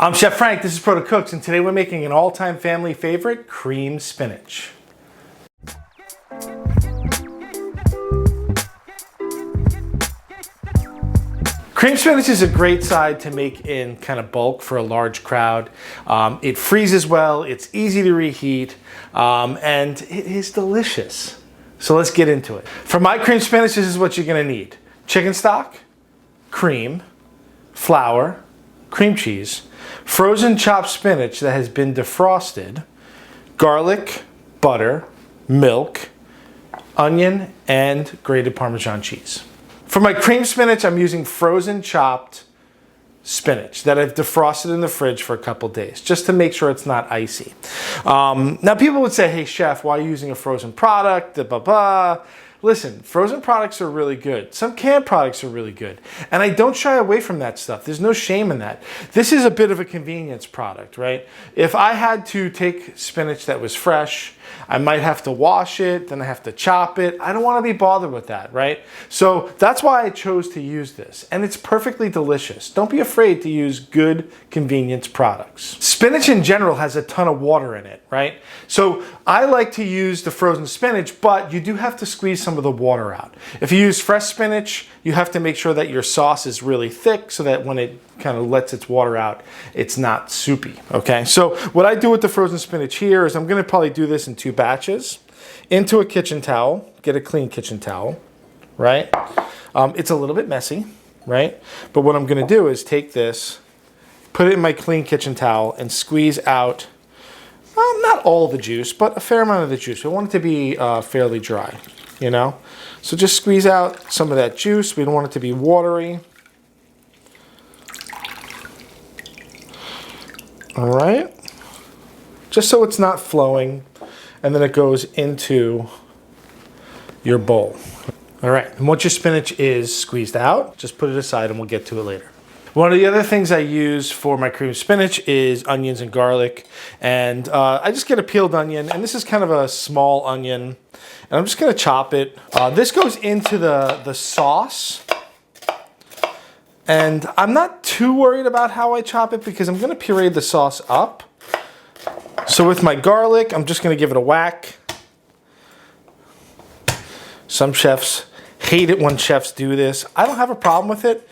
I'm Chef Frank, this is Protocooks, and today we're making an all-time family favorite, cream spinach. Cream spinach is a great side to make in kind of bulk for a large crowd. It freezes well, it's easy to reheat, and it is delicious. So let's get into it. For my cream spinach, this is what you're gonna need. Chicken stock, cream, flour, cream cheese, frozen chopped spinach that has been defrosted, garlic, butter, milk, onion, and grated Parmesan cheese. For my cream spinach, I'm using frozen chopped spinach that I've defrosted in the fridge for a couple days, just to make sure it's not icy. Now people would say, hey chef, why are you using a frozen product? Blah, blah. Listen, frozen products are really good. Some canned products are really good. And I don't shy away from that stuff. There's no shame in that. This is a bit of a convenience product, right? If I had to take spinach that was fresh, I might have to wash it, then I have to chop it. I don't want to be bothered with that, right? So that's why I chose to use this. And it's perfectly delicious. Don't be afraid to use good convenience products. Spinach in general has a ton of water in it, right? So I like to use the frozen spinach, but you do have to squeeze some of the water out. If you use fresh spinach, you have to make sure that your sauce is really thick so that when it kind of lets its water out, it's not soupy, okay? So what I do with the frozen spinach here is I'm gonna probably do this in 2 batches. Into a kitchen towel, get a clean kitchen towel, right? It's a little bit messy, right? But what I'm gonna do is take this, put it in my clean kitchen towel and squeeze out, not all the juice, but a fair amount of the juice. I want it to be fairly dry, you know? So just squeeze out some of that juice. We don't want it to be watery. All right, just so it's not flowing, and then it goes into your bowl. All right, and once your spinach is squeezed out, just put it aside and we'll get to it later. One of the other things I use for my cream spinach is onions and garlic, and I just get a peeled onion, and this is kind of a small onion, and I'm just gonna chop it. This goes into the sauce. And I'm not too worried about how I chop it because I'm gonna puree the sauce up. So with my garlic, I'm just gonna give it a whack. Some chefs hate it when chefs do this. I don't have a problem with it.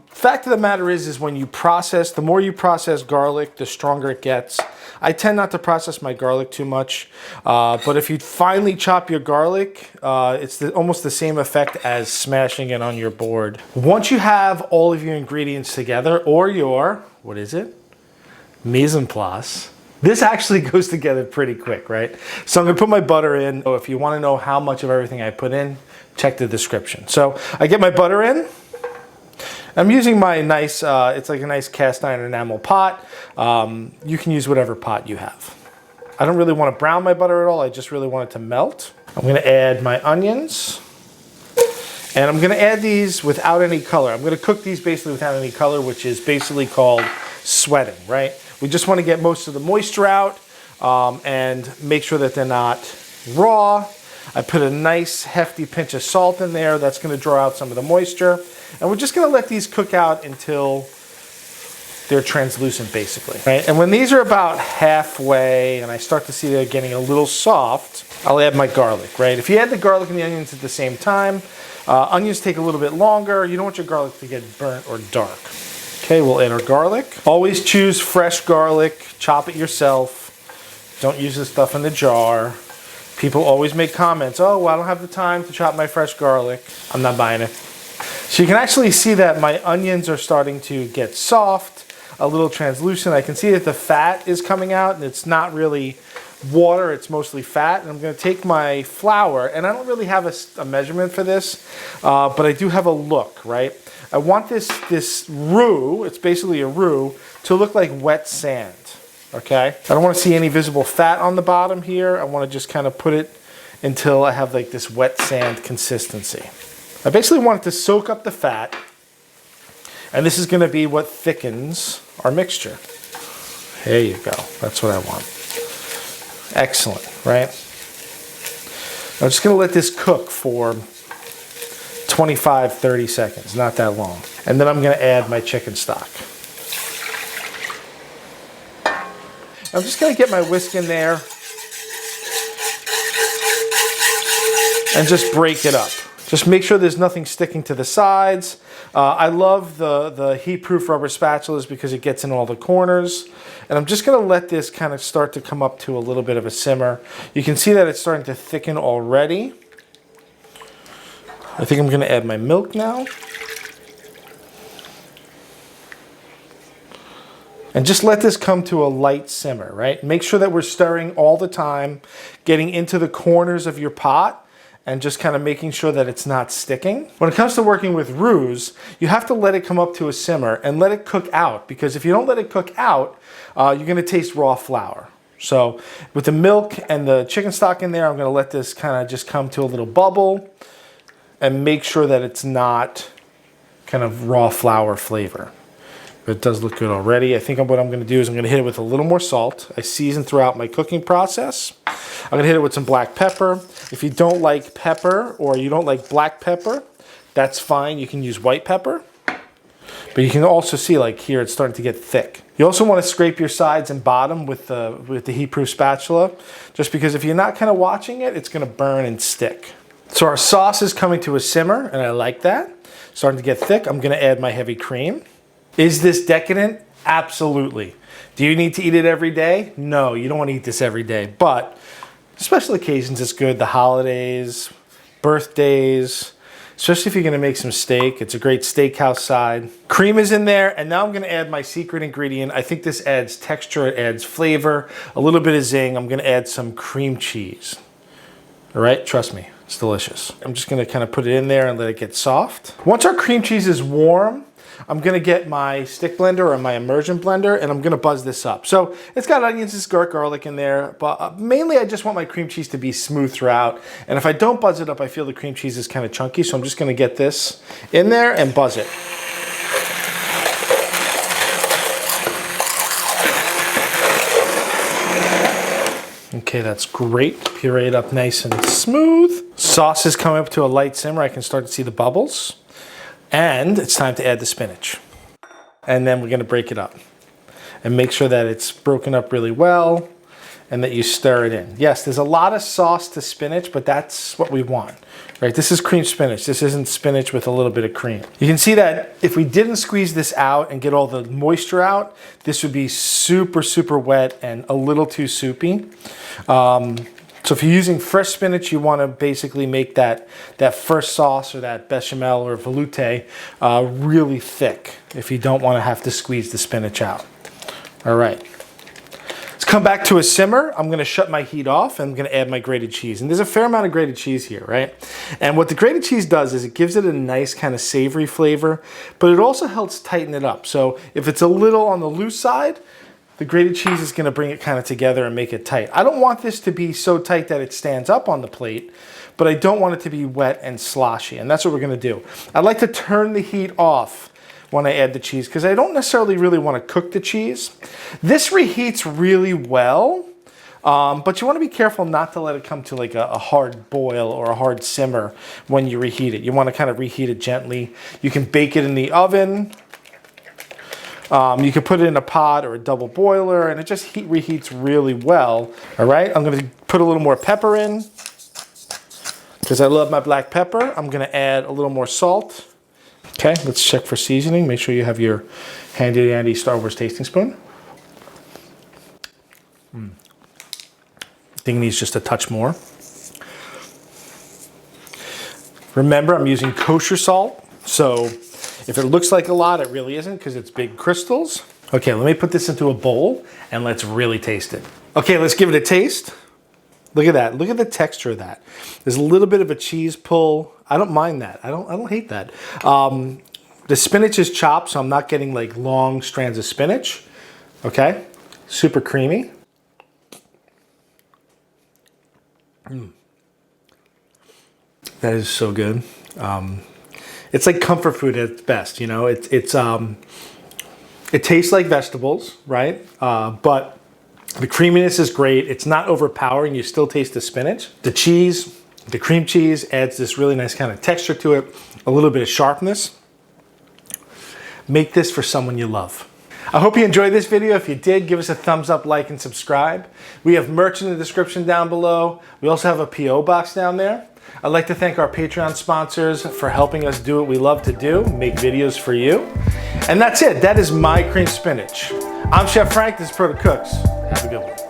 Fact of the matter is when you process, the more you process garlic, the stronger it gets. I tend not to process my garlic too much, but if you finely chop your garlic, it's almost the same effect as smashing it on your board. Once you have all of your ingredients together, or your, what is it? Mise en place. This actually goes together pretty quick, right? So I'm gonna put my butter in. So if you wanna know how much of everything I put in, check the description. So I get my butter in. I'm using my nice, it's like a nice cast iron enamel pot. You can use whatever pot you have. I don't really want to brown my butter at all. I just really want it to melt. I'm going to add my onions. And I'm going to add these without any color. I'm going to cook these basically without any color, which is basically called sweating, right? We just want to get most of the moisture out and make sure that they're not raw. I put a nice hefty pinch of salt in there. That's going to draw out some of the moisture. And we're just going to let these cook out until they're translucent, basically. Right? And when these are about halfway and I start to see they're getting a little soft, I'll add my garlic, right? If you add the garlic and the onions at the same time, onions take a little bit longer. You don't want your garlic to get burnt or dark. Okay, we'll add our garlic. Always choose fresh garlic. Chop it yourself. Don't use this stuff in the jar. People always make comments, oh, well, I don't have the time to chop my fresh garlic. I'm not buying it. So you can actually see that my onions are starting to get soft, a little translucent. I can see that the fat is coming out and it's not really water, it's mostly fat. And I'm gonna take my flour, and I don't really have a measurement for this, but I do have a look, right? I want this roux, it's basically a roux, to look like wet sand, okay? I don't wanna see any visible fat on the bottom here. I wanna just kind of put it until I have like this wet sand consistency. I basically want it to soak up the fat, and this is going to be what thickens our mixture. There you go. That's what I want. Excellent, right? I'm just going to let this cook for 25, 30 seconds, not that long. And then I'm going to add my chicken stock. I'm just gonna get my whisk in there and just break it up. Just make sure there's nothing sticking to the sides. I love the heat-proof rubber spatulas because it gets in all the corners. And I'm just gonna let this kind of start to come up to a little bit of a simmer. You can see that it's starting to thicken already. I think I'm gonna add my milk now. And just let this come to a light simmer, right? Make sure that we're stirring all the time, getting into the corners of your pot, and just kind of making sure that it's not sticking. When it comes to working with roux, you have to let it come up to a simmer and let it cook out, because if you don't let it cook out, you're gonna taste raw flour. So with the milk and the chicken stock in there, I'm gonna let this kind of just come to a little bubble and make sure that it's not kind of raw flour flavor. But it does look good already. I think what I'm gonna do is I'm gonna hit it with a little more salt. I season throughout my cooking process. I'm gonna hit it with some black pepper. If you don't like pepper or you don't like black pepper, that's fine. You can use white pepper. But you can also see, like here, it's starting to get thick. You also wanna scrape your sides and bottom with the heat-proof spatula, just because if you're not kind of watching it, it's gonna burn and stick. So our sauce is coming to a simmer, and I like that. Starting to get thick. I'm gonna add my heavy cream. Is this decadent? Absolutely. Do you need to eat it every day? No, you don't want to eat this every day, but special occasions it's good. The holidays, birthdays, especially if you're gonna make some steak. It's a great steakhouse side. Cream is in there, and now I'm gonna add my secret ingredient. I think this adds texture, it adds flavor, a little bit of zing. I'm gonna add some cream cheese. All right, trust me, it's delicious. I'm just gonna kind of put it in there and let it get soft. Once our cream cheese is warm, I'm gonna get my stick blender or my immersion blender, and I'm gonna buzz this up. So it's got onions and garlic in there, but mainly I just want my cream cheese to be smooth throughout. And if I don't buzz it up, I feel the cream cheese is kind of chunky, so I'm just gonna get this in there and buzz it. Okay, that's great. Puree it up nice and smooth. Sauce is coming up to a light simmer. I can start to see the bubbles. And it's time to add the spinach. And then we're gonna break it up. And make sure that it's broken up really well and that you stir it in. Yes, there's a lot of sauce to spinach, but that's what we want, right? This is cream spinach. This isn't spinach with a little bit of cream. You can see that if we didn't squeeze this out and get all the moisture out, this would be super, super wet and a little too soupy. So if you're using fresh spinach, you want to basically make that first sauce or that bechamel or velouté really thick if you don't want to have to squeeze the spinach out. All right. Let's come back to a simmer. I'm going to shut my heat off and I'm going to add my grated cheese. And there's a fair amount of grated cheese here, right? And what the grated cheese does is it gives it a nice kind of savory flavor, but it also helps tighten it up. So if it's a little on the loose side, the grated cheese is gonna bring it kind of together and make it tight. I don't want this to be so tight that it stands up on the plate, but I don't want it to be wet and sloshy, and that's what we're gonna do. I like to turn the heat off when I add the cheese because I don't necessarily really wanna cook the cheese. This reheats really well, but you wanna be careful not to let it come to like a hard boil or a hard simmer when you reheat it. You wanna kind of reheat it gently. You can bake it in the oven. You can put it in a pot or a double boiler, and it just reheats really well. All right, I'm gonna put a little more pepper in because I love my black pepper. I'm gonna add a little more salt. Okay, let's check for seasoning. Make sure you have your handy dandy Star Wars tasting spoon. I think it needs just a touch more. Remember, I'm using kosher salt, so if it looks like a lot, it really isn't because it's big crystals. Okay, let me put this into a bowl and let's really taste it. Okay, let's give it a taste. Look at that. Look at the texture of that. There's a little bit of a cheese pull. I don't mind that. I don't hate that. The spinach is chopped, so I'm not getting like long strands of spinach. Okay, super creamy. That is so good. It's like comfort food at its best, you know. It tastes like vegetables, right? But the creaminess is great. It's not overpowering. You still taste the spinach. The cheese, the cream cheese adds this really nice kind of texture to it, a little bit of sharpness. Make this for someone you love. I hope you enjoyed this video. If you did, give us a thumbs up, like, and subscribe. We have merch in the description down below. We also have a P.O. box down there. I'd like to thank our Patreon sponsors for helping us do what we love to do, make videos for you. And that's it. That is my cream spinach. I'm Chef Frank. This is Protocooks. Have a good one.